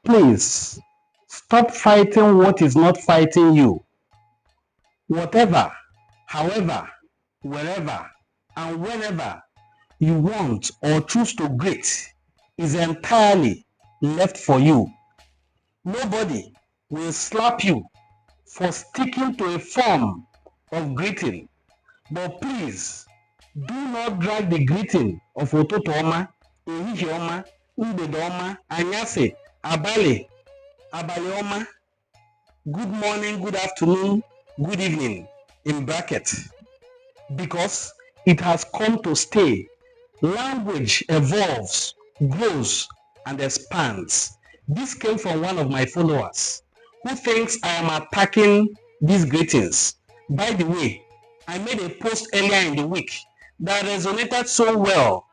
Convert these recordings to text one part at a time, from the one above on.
Please stop fighting what is not fighting you. Whatever, however, wherever, and whenever you want or choose to greet is entirely left for you. Nobody will slap you for sticking to a form of greeting, but please do not drag the greeting of ụtụtụ ọma, ehihie ọma, mgbede ọma, anyasị, abalị, abalị ọma, good morning, good afternoon, good evening in bracket, because it has come to stay. Language evolves, grows, and expands. This came from one of my followers who thinks I am attacking these greetings. By the way, I made a post earlier in the week that resonated so well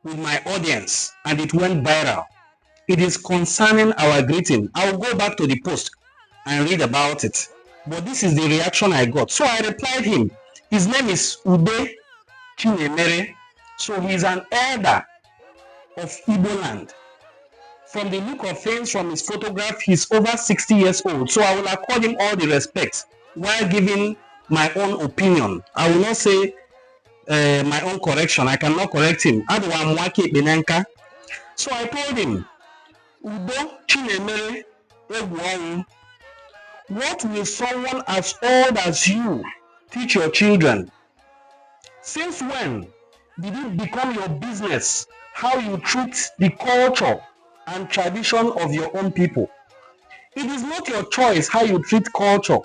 with my audience and it went viral. It is concerning our greeting. I will go back to the post and read about it. But this is the reaction I got. So I replied him. His name is Ude Chinemere. So he is an elder of Igbo land. From the look of things, from his photograph, he's over 60 years old. So I will accord him all the respect while giving my own opinion. I will not say my own correction. I cannot correct him. So I told him, Udo Chinemere Egwuonwu, what will someone as old as you teach your children? Since when did it become your business how you treat the culture and tradition of your own people? It is not your choice how you treat culture.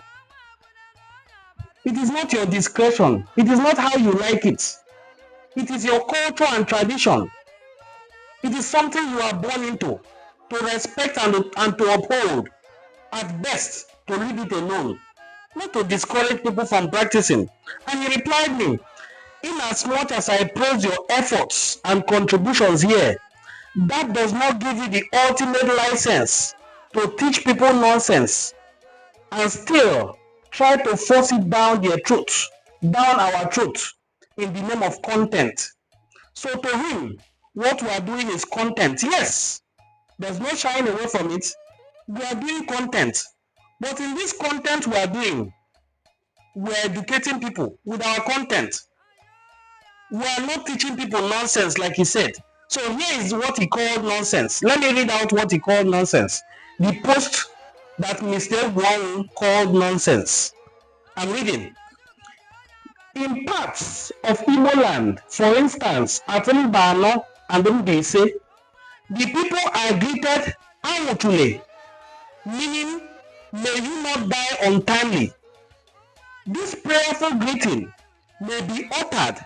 It is not your discretion. It is not how you like it. It is your culture and tradition. It is something you are born into, to respect and to uphold. At best, to leave it alone, not to discourage people from practicing. And he replied me, in as much as I praise your efforts and contributions here, that does not give you the ultimate license to teach people nonsense and still try to force it down their truth, down our truth, in the name of content. So to him, what we are doing is content. Yes, there's no shying away from it. We are doing content. But in this content we are doing, we are educating people with our content. We are not teaching people nonsense like he said. So here is what he called nonsense. Let me read out what he called nonsense. The post that Mr. Wong called nonsense. I'm reading. In parts of Igbo land, for instance, at Mbano and Mbese, the people are greeted Awotule, meaning may you not die untimely. This prayerful greeting may be uttered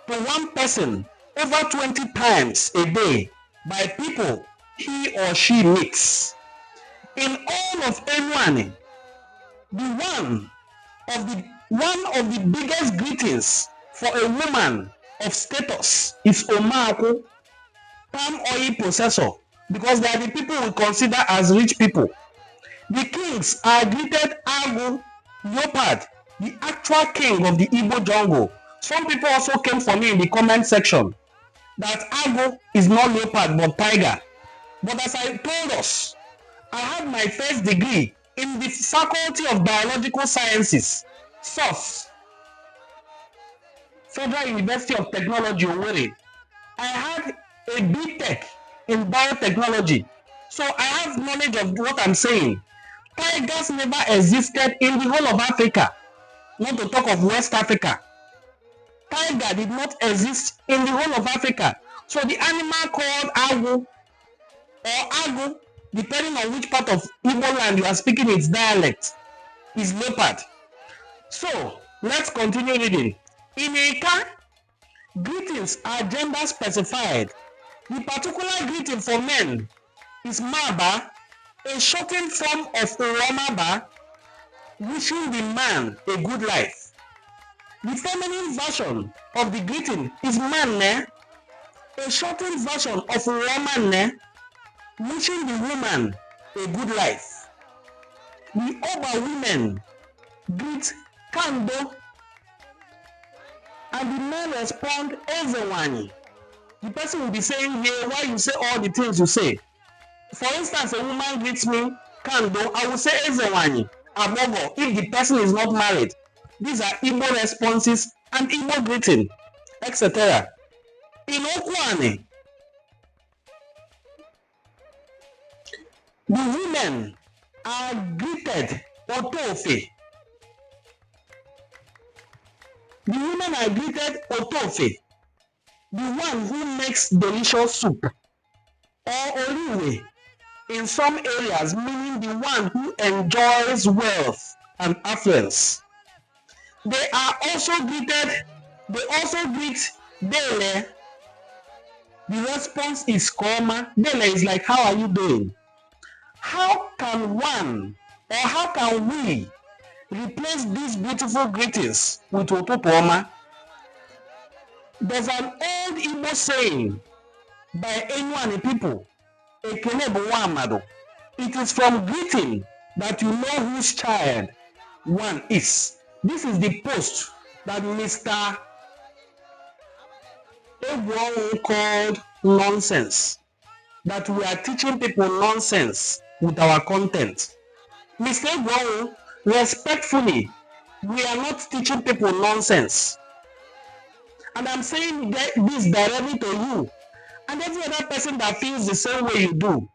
to one person over 20 times a day by people he or she meets. In all of Enuani, one of the biggest greetings for a woman of status is Omaku, palm oil processor, because they are the people we consider as rich people. The kings are greeted Agu, Leopard, the actual king of the Igbo jungle. Some people also came for me in the comment section that Agu is not leopard but tiger. But as I told us, I had my first degree in the Faculty of Biological Sciences, SOS, Federal University of Technology, Owerri. I had a BTech in biotechnology. So I have knowledge of what I'm saying. Tigers never existed in the whole of Africa, not to talk of West Africa. Tiger did not exist in the whole of Africa. So the animal called Agu or Agu, depending on which part of Igbo land you are speaking its dialect, is leopard. So let's continue reading. In Eka, greetings are gender specified. The particular greeting for men is Maba, a shortened form of Oromaba, wishing the man a good life. The feminine version of the greeting is Manne, a shortened version of Romanne, wishing the woman a good life. The Oba women greet Kando, and the men respond Ezewani. The person will be saying here, why you say all the things you say? For instance, a woman greets me, Kando, I will say Ezewani, Abogo, if the person is not married. These are Igbo responses and Igbo greeting, etc. In Okwane, the women are greeted Otofe. The women are greeted Otofe, the one who makes delicious soup, or Oliwe in some areas, meaning the one who enjoys wealth and affluence. They also greet Dele. The response is Koma. Dele is like, how are you doing? How can we replace these beautiful greetings with Otopoma? There's an old Igbo saying by Enuani people, Ekene Amado. It is from greeting that you know whose child one is. This is the post that Mr. Egwo called nonsense. That we are teaching people nonsense with our content. Mr. Egwo, respectfully, we are not teaching people nonsense. And I'm saying this directly to you and every other person that feels the same way you do.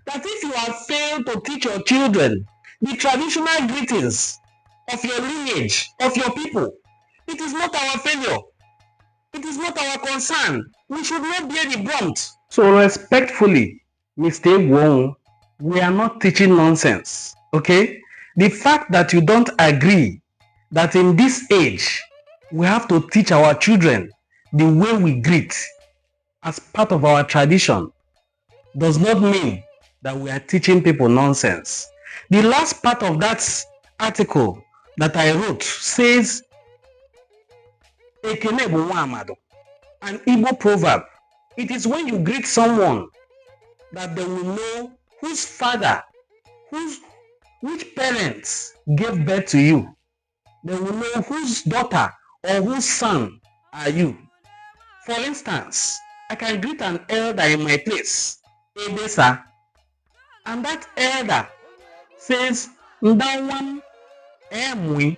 That if you have failed to teach your children the traditional greetings of your lineage, of your people, it is not our failure. It is not our concern. We should not bear the brunt. So respectfully, Mr. Egwo, we are not teaching nonsense. Okay? The fact that you don't agree that in this age, we have to teach our children the way we greet as part of our tradition does not mean that we are teaching people nonsense. The last part of that article that I wrote says, Ekene bụ nwa amado, an Igbo proverb. It is when you greet someone that they will know whose father, which parents gave birth to you. They will know whose daughter or whose son are you. For instance, I can greet an elder in my place, Edesa, and that elder says, Ndawam Emwi.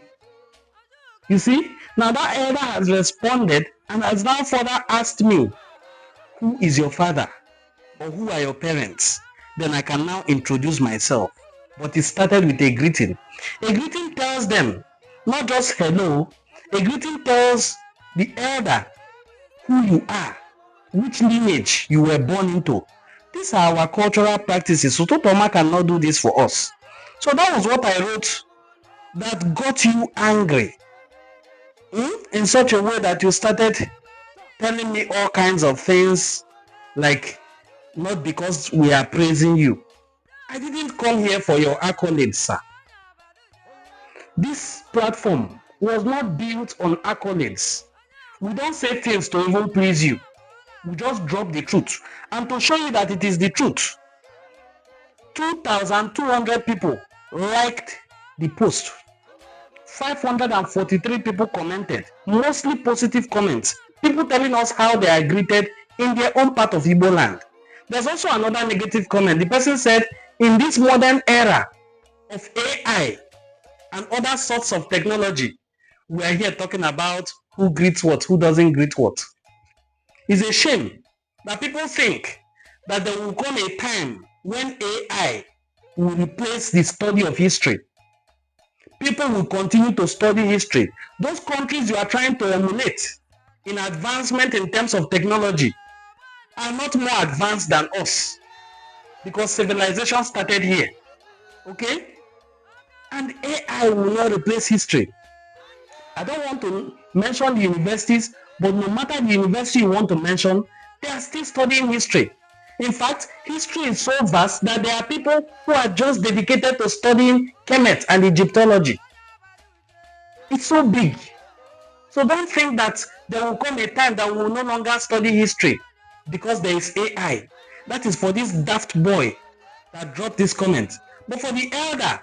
You see, now that elder has responded and has now further asked me, who is your father or who are your parents? Then I can now introduce myself. But it started with a greeting. A greeting tells them not just hello, a greeting tells the elder who you are, which lineage you were born into. These are our cultural practices. So Totoma cannot do this for us. So that was what I wrote that got you angry. In such a way that you started telling me all kinds of things like, not because we are praising you. I didn't come here for your accolades, sir. This platform was not built on accolades. We don't say things to even please you. We just drop the truth. And to show you that it is the truth, 2,200 people liked the post. 543 people commented, mostly positive comments. People telling us how they are greeted in their own part of Igbo land. There's also another negative comment. The person said, in this modern era of AI and other sorts of technology, we are here talking about who greets what, who doesn't greet what. It's a shame that people think that there will come a time when AI will replace the study of history. People will continue to study history. Those countries you are trying to emulate in advancement in terms of technology are not more advanced than us, because civilization started here. Okay? And AI will not replace history. I don't want to mention the universities, but no matter the university you want to mention, they are still studying history. In fact, history is so vast that there are people who are just dedicated to studying Kemet and Egyptology. It's so big. So don't think that there will come a time that we will no longer study history because there is AI. That is for this daft boy that dropped this comment. But for the elder,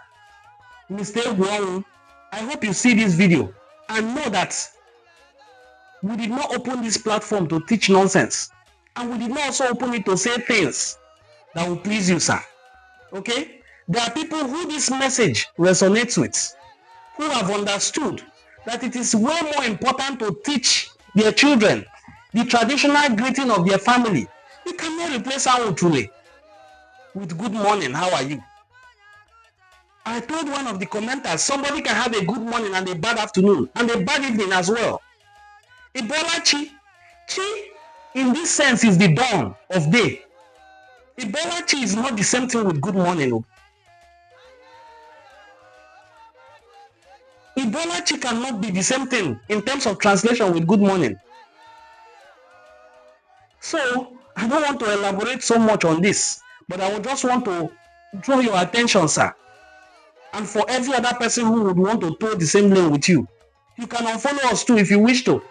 Mr. Egwo, I hope you see this video and know that we did not open this platform to teach nonsense. And we did not also open it to say things that will please you, sir. Okay? There are people who this message resonates with, who have understood that it is way more important to teach their children the traditional greeting of their family. You cannot replace Awutule with good morning, how are you? I told one of the commenters, somebody can have a good morning and a bad afternoon and a bad evening as well. Ebola Chi in this sense is the dawn of day. Ebola Chi is not the same thing with good morning. Ebola Chi cannot be the same thing in terms of translation with good morning. So, I don't want to elaborate so much on this, but I would just want to draw your attention, sir. And for every other person who would want to toe the same lane with you, you can unfollow us too if you wish to.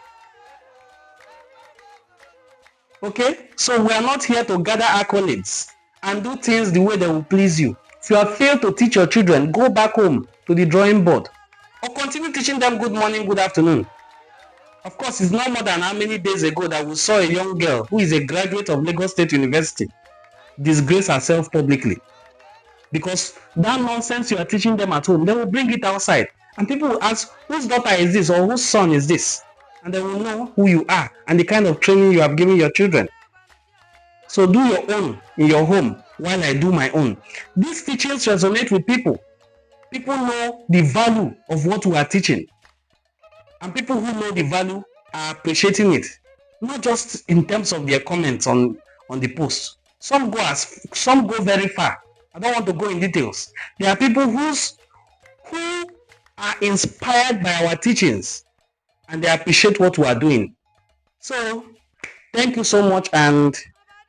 Okay? So we are not here to gather accolades and do things the way they will please you. If you have failed to teach your children, go back home to the drawing board or continue teaching them good morning, good afternoon. Of course, it's not more than how many days ago that we saw a young girl who is a graduate of Lagos State University disgrace herself publicly. Because that nonsense you are teaching them at home, they will bring it outside. And people will ask, whose daughter is this or whose son is this? And they will know who you are and the kind of training you have given your children. So do your own in your home while I do my own. These teachings resonate with people. People know the value of what we are teaching. And people who know the value are appreciating it. Not just in terms of their comments on the post. Some go very far. I don't want to go in details. There are people who are inspired by our teachings and they appreciate what we are doing. So, thank you so much and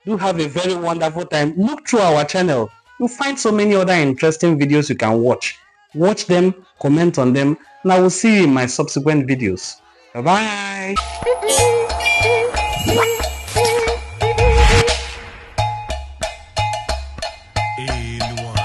do have a very wonderful time. Look through our channel. You'll find so many other interesting videos you can watch. Watch them, comment on them, and I will see you in my subsequent videos. Bye-bye. Anyone.